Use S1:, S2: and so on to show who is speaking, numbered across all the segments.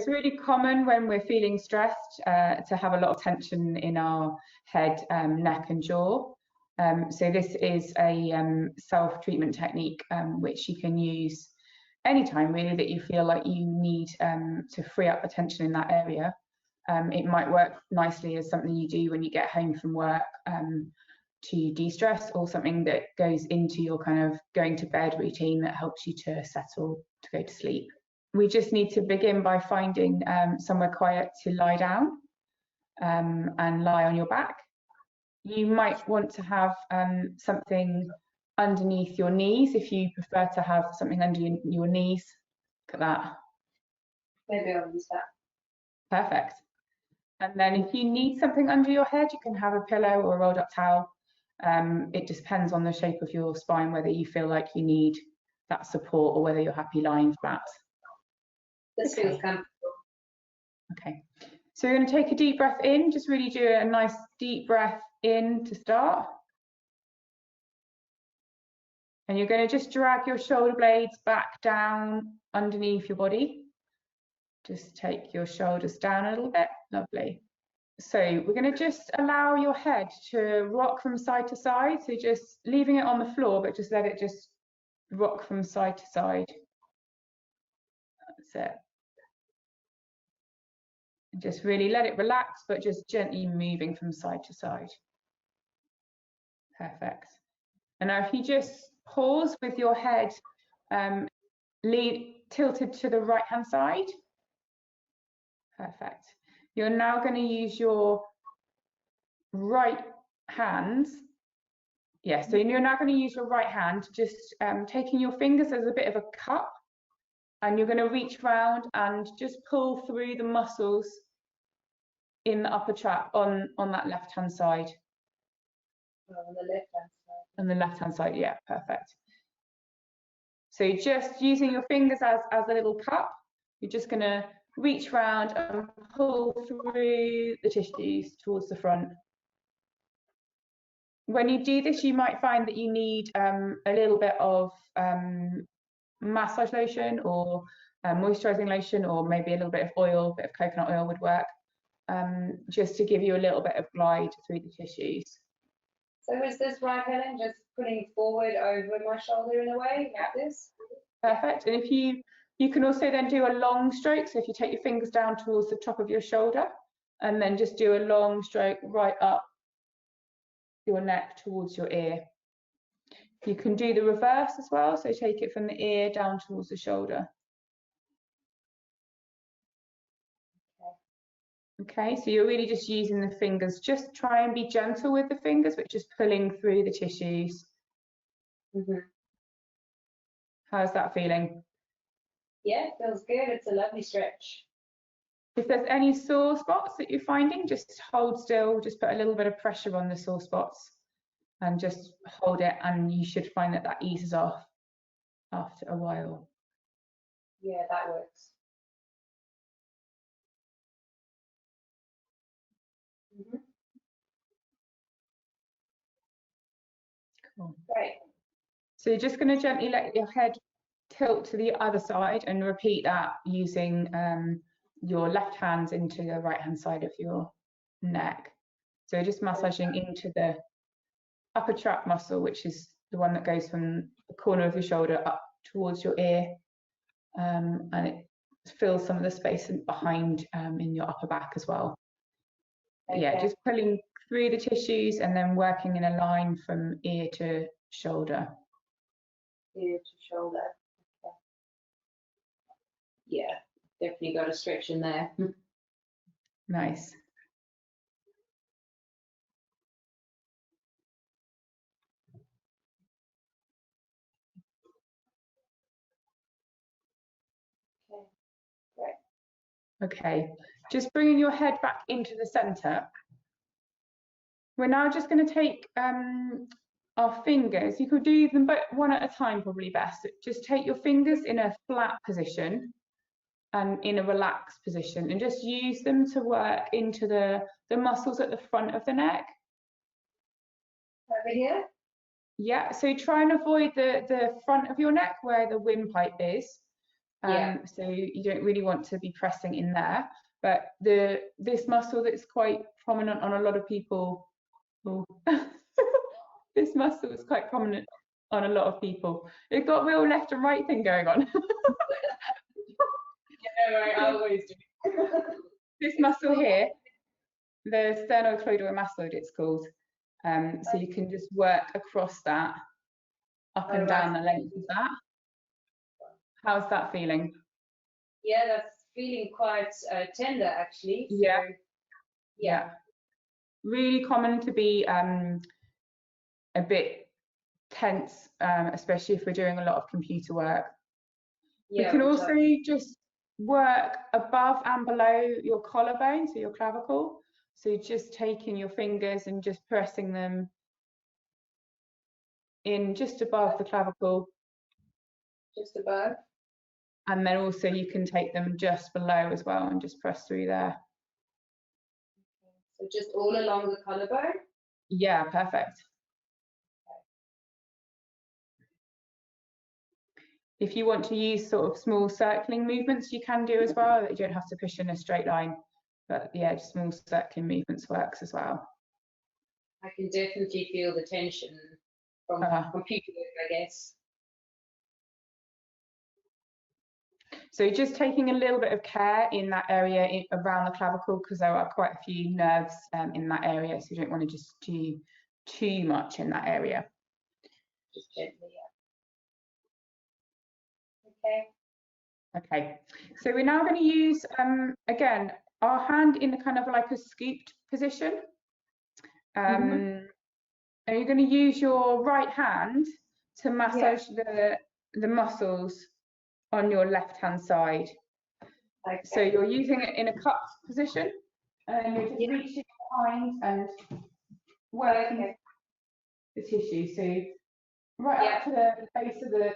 S1: it's really common when we're feeling stressed to have a lot of tension in our head, neck and jaw. So this is a self-treatment technique which you can use anytime really that you feel like you need to free up the tension in that area. It might work nicely as something you do when you get home from work to de-stress, or something that goes into your kind of going to bed routine that helps you to settle to go to sleep. We just need to begin by finding somewhere quiet to lie down and lie on your back. You might want to have something underneath your knees if you prefer to have something under your knees. Look at that.
S2: Maybe I'll use that.
S1: Perfect. And then if you need something under your head, you can have a pillow or a rolled up towel. It just depends on the shape of your spine, whether you feel like you need that support or whether you're happy lying flat.
S2: This feels comfortable.
S1: Okay, so you're going to take a deep breath in, just really do a nice deep breath in to start. And you're going to just drag your shoulder blades back down underneath your body. Just take your shoulders down a little bit, lovely. So we're going to just allow your head to rock from side to side. So just leaving it on the floor, but just let it just rock from side to side. That's it. And just really let it relax, but just gently moving from side to side. Perfect. And now if you just pause with your head tilted to the right hand side. Perfect. You're now going to use your right hand. Yeah, so you're now going to use your right hand, just taking your fingers as a bit of a cup, and you're going to reach round and just pull through the muscles in the upper trap on that left hand side.
S2: On the left hand side.
S1: On the left hand side, yeah, perfect. So just using your fingers as a little cup, you're just going to reach round and pull through the tissues towards the front. When you do this, you might find that you need a little bit of massage lotion or moisturizing lotion, or maybe a little bit of oil, a bit of coconut oil would work, just to give you a little bit of glide through the tissues.
S2: So is this right, Helen? Just putting forward over my shoulder in a way, like this?
S1: Perfect. And if you can also then do a long stroke. So if you take your fingers down towards the top of your shoulder and then just do a long stroke right up your neck towards your ear. You can do the reverse as well. So take it from the ear down towards the shoulder. Okay, so you're really just using the fingers. Just try and be gentle with the fingers, but just pulling through the tissues.
S2: Mm-hmm.
S1: How's that feeling?
S2: Yeah, it feels good. It's a lovely stretch.
S1: If there's any sore spots that you're finding, just hold still, just put a little bit of pressure on the sore spots and just hold it, and you should find that eases off after a while.
S2: Yeah, that works. Mm-hmm.
S1: Cool.
S2: Great.
S1: So you're just going to gently let your head tilt to the other side and repeat that using your left hand into the right hand side of your neck. So just massaging into the upper trap muscle, which is the one that goes from the corner of your shoulder up towards your ear, and it fills some of the space behind in your upper back as well. Okay. Yeah, just pulling through the tissues and then working in a line from ear to shoulder.
S2: Ear to shoulder. Okay. Yeah, definitely got a stretch in there.
S1: Nice.
S2: Okay, great.
S1: Okay, just bringing your head back into the center. We're now just going to take our fingers. You could do them one at a time, probably best. Just take your fingers in a flat position and in a relaxed position, and just use them to work into the muscles at the front of the neck.
S2: Over here?
S1: Yeah, so try and avoid the front of your neck where the windpipe is. So you don't really want to be pressing in there. But this muscle that's quite prominent on a lot of people, oh, this muscle is quite prominent on a lot of people. It's got real left and right thing going on.
S2: Yeah, right, I always do.
S1: This muscle here, the sternocleidomastoid it's called. So you can just work across that, up and down the length of that. How's that feeling?
S2: Yeah, that's feeling quite tender actually. So,
S1: yeah. Really common to be a bit tense, especially if we're doing a lot of computer work. We can also just work above and below your collarbone, so your clavicle. So just taking your fingers and just pressing them in just above the clavicle.
S2: Just above.
S1: And then also you can take them just below as well and just press through there.
S2: So just all along the collarbone?
S1: Yeah, perfect. If you want to use sort of small circling movements, you can do as well. You don't have to push in a straight line, but yeah, just small circling movements works as well.
S2: I can definitely feel the tension from computer work, I guess.
S1: So just taking a little bit of care in that area around the clavicle, because there are quite a few nerves in that area, so you don't want to just do too much in that area.
S2: Just gently, yeah.
S1: Okay, so we're now going to use, again, our hand in a kind of like a scooped position. And you're going to use your right hand to massage the muscles on your left hand side. Okay. So you're using it in a cupped position, and you're just reaching behind and working the tissue. So right up to the base of the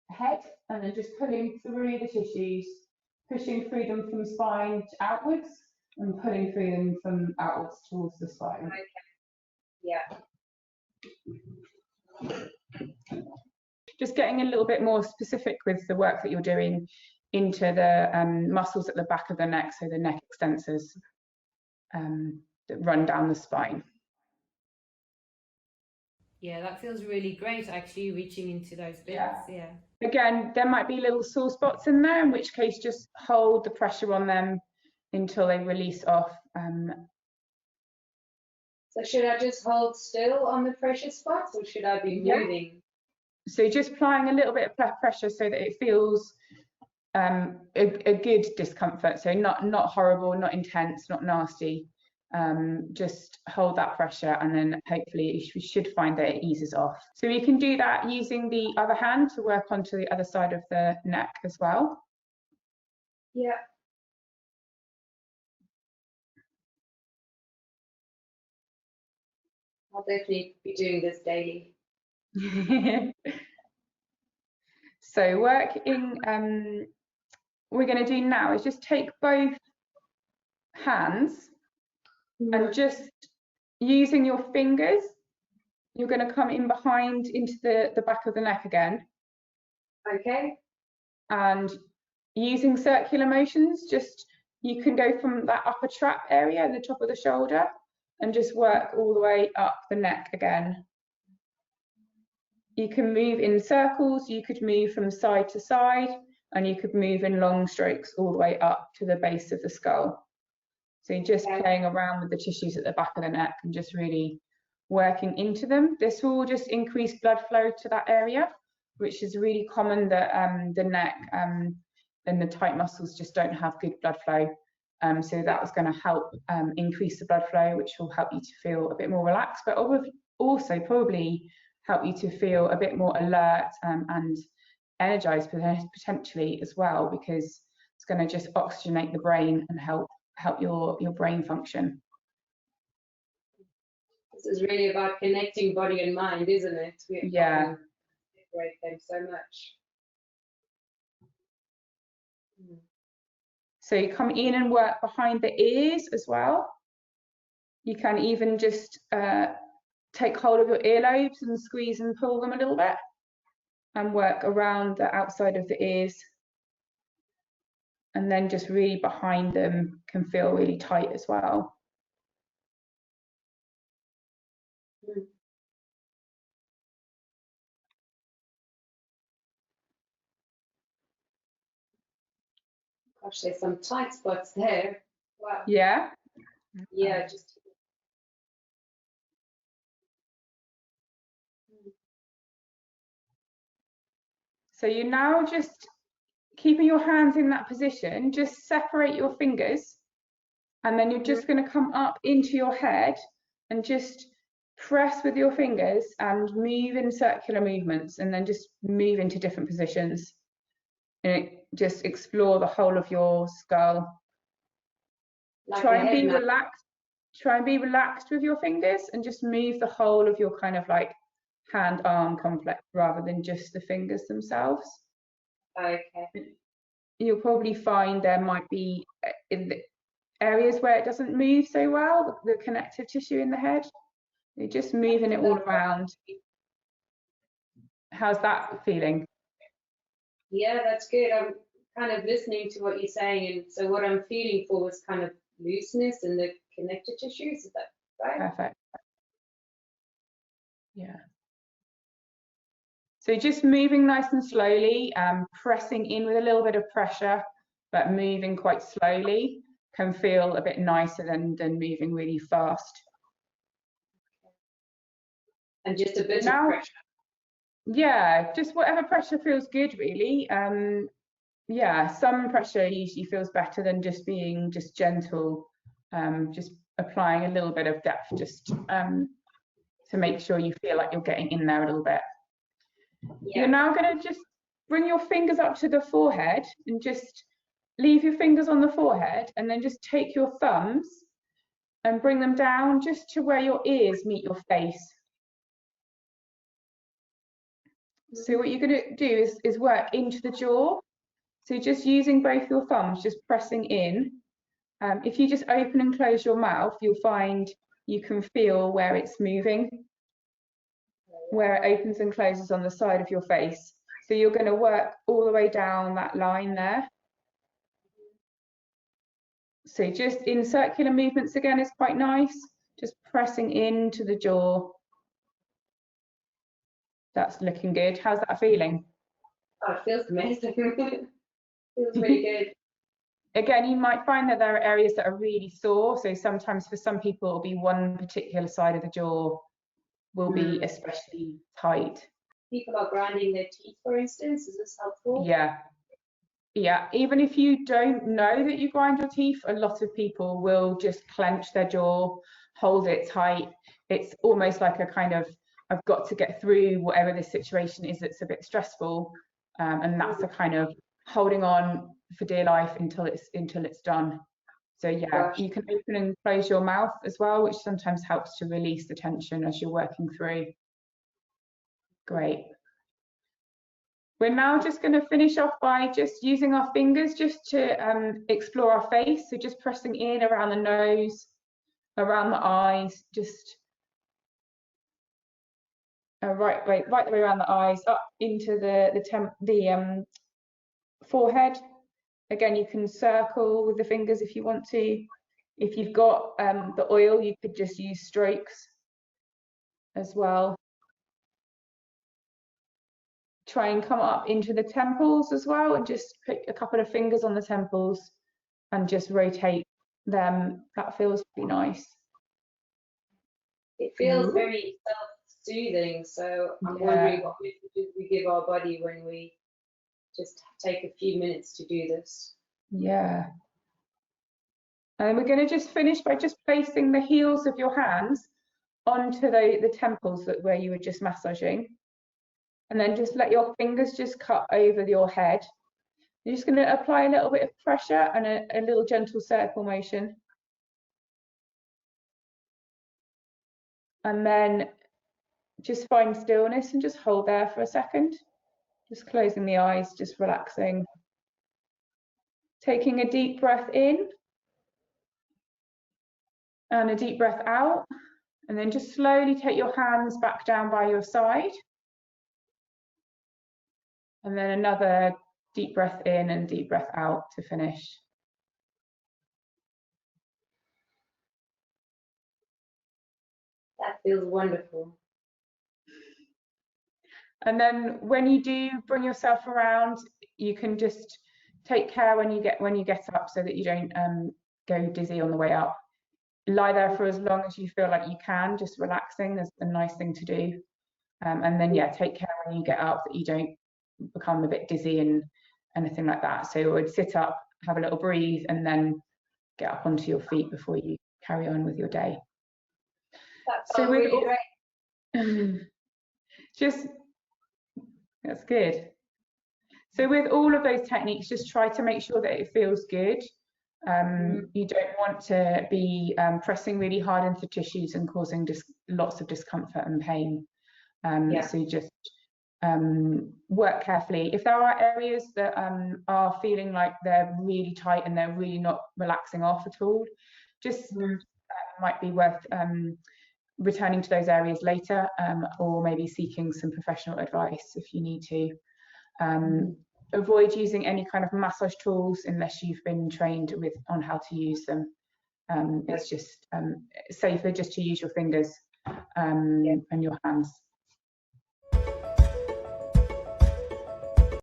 S1: head, and then just pulling through the tissues, pushing through them from spine outwards, and pulling through them from outwards towards the spine.
S2: Okay. Yeah.
S1: Just getting a little bit more specific with the work that you're doing into the muscles at the back of the neck, so the neck extensors that run down the spine.
S3: Yeah, that feels really great, actually, reaching into those bits. Yeah.
S1: Again, there might be little sore spots in there, in which case just hold the pressure on them until they release off.
S2: So should I just hold still on the pressure spots, or should I be moving?
S1: So just applying a little bit of pressure so that it feels a good discomfort. So not horrible, not intense, not nasty. Just hold that pressure, and then hopefully we should find that it eases off. So we can do that using the other hand to work onto the other side of the neck as well.
S2: Yeah. I'll definitely be doing this daily.
S1: So we're going to do now is just take both hands and just using your fingers, you're going to come in behind into the back of the neck again.
S2: Okay.
S1: And using circular motions, just you can go from that upper trap area at the top of the shoulder and just work all the way up the neck again. You can move in circles, you could move from side to side, and you could move in long strokes all the way up to the base of the skull. So you're just playing around with the tissues at the back of the neck and just really working into them. This will just increase blood flow to that area, which is really common that the neck and the tight muscles just don't have good blood flow. So that's going to help increase the blood flow, which will help you to feel a bit more relaxed, but also probably help you to feel a bit more alert and energized potentially as well, because it's going to just oxygenate the brain and help your brain function.
S2: This is really about connecting body and mind, isn't it? We separate them so much.
S1: So you come in and work behind the ears as well. You can even just take hold of your earlobes and squeeze and pull them a little bit. and work around the outside of the ears. And then just really behind them can feel really tight as well.
S2: Gosh, there's some tight spots there. Wow.
S1: Yeah.
S2: Yeah, just.
S1: So you're now just keeping your hands in that position, just separate your fingers, and then you're just going to come up into your head and just press with your fingers and move in circular movements, and then just move into different positions and just explore the whole of your skull.
S2: Like
S1: Try and be relaxed. Try and be relaxed with your fingers and just move the whole of your kind of like hand-arm complex rather than just the fingers themselves.
S2: Okay.
S1: You'll probably find there might be in the areas where it doesn't move so well, the connective tissue in the head. You're just moving it all around. How's that feeling?
S2: Yeah, that's good. I'm kind of listening to what you're saying, and so what I'm feeling for was kind of looseness in the connective tissues. Is that right?
S1: Perfect. Yeah. So just moving nice and slowly, pressing in with a little bit of pressure, but moving quite slowly can feel a bit nicer than moving really fast.
S2: And just a bit of pressure.
S1: Yeah, just whatever pressure feels good, really. Yeah, some pressure usually feels better than just being just gentle, just applying a little bit of depth just to make sure you feel like you're getting in there a little bit. Yeah. You're now going to just bring your fingers up to the forehead and just leave your fingers on the forehead, and then just take your thumbs and bring them down just to where your ears meet your face. So what you're going to do is work into the jaw. So just using both your thumbs, just pressing in. If you just open and close your mouth, you'll find you can feel where it's moving, where it opens and closes on the side of your face. So you're going to work all the way down that line there. So just in circular movements again is quite nice. Just pressing into the jaw. That's looking good. How's that feeling?
S2: Oh, it feels amazing. Feels really good.
S1: Again, you might find that there are areas that are really sore. So sometimes for some people, it'll be one particular side of the jaw will be especially tight.
S2: People are grinding their teeth, for instance. Is this helpful?
S1: Yeah. Yeah, even if you don't know that you grind your teeth, a lot of people will just clench their jaw, hold it tight. It's almost like a kind of, I've got to get through whatever this situation is that's a bit stressful. And that's the kind of holding on for dear life until it's done. So yeah, you can open and close your mouth as well, which sometimes helps to release the tension as you're working through. Great. We're now just going to finish off by just using our fingers just to explore our face. So just pressing in around the nose, around the eyes, just right the way around the eyes, up into the forehead. Again, you can circle with the fingers if you want to. If you've got the oil, you could just use strokes as well. Try and come up into the temples as well, and just put a couple of fingers on the temples and just rotate them. That feels pretty nice.
S2: It feels very self-soothing, so I'm wondering what messages we give our body when we just take a few minutes to do this.
S1: Yeah. And we're going to just finish by just placing the heels of your hands onto the temples where you were just massaging. And then just let your fingers just cut over your head. You're just going to apply a little bit of pressure and a little gentle circle motion. And then just find stillness and just hold there for a second. Just closing the eyes, just relaxing. Taking a deep breath in and a deep breath out. And then just slowly take your hands back down by your side. And then another deep breath in and deep breath out to finish.
S2: That feels wonderful.
S1: And then when you do bring yourself around, you can just take care when you get up so that you don't go dizzy on the way up. Lie there for as long as you feel like you can, just relaxing is a nice thing to do. And then yeah, take care when you get up that you don't become a bit dizzy and anything like that. So I would sit up, have a little breathe, and then get up onto your feet before you carry on with your day.
S2: That felt really great.
S1: Just that's good. So with all of those techniques, just try to make sure that it feels good. You don't want to be pressing really hard into tissues and causing lots of discomfort and pain. So just work carefully. If there are areas that are feeling like they're really tight and they're really not relaxing off at all, just might be worth returning to those areas later, or maybe seeking some professional advice if you need to. Avoid using any kind of massage tools unless you've been trained on how to use them. It's just safer just to use your fingers and your hands.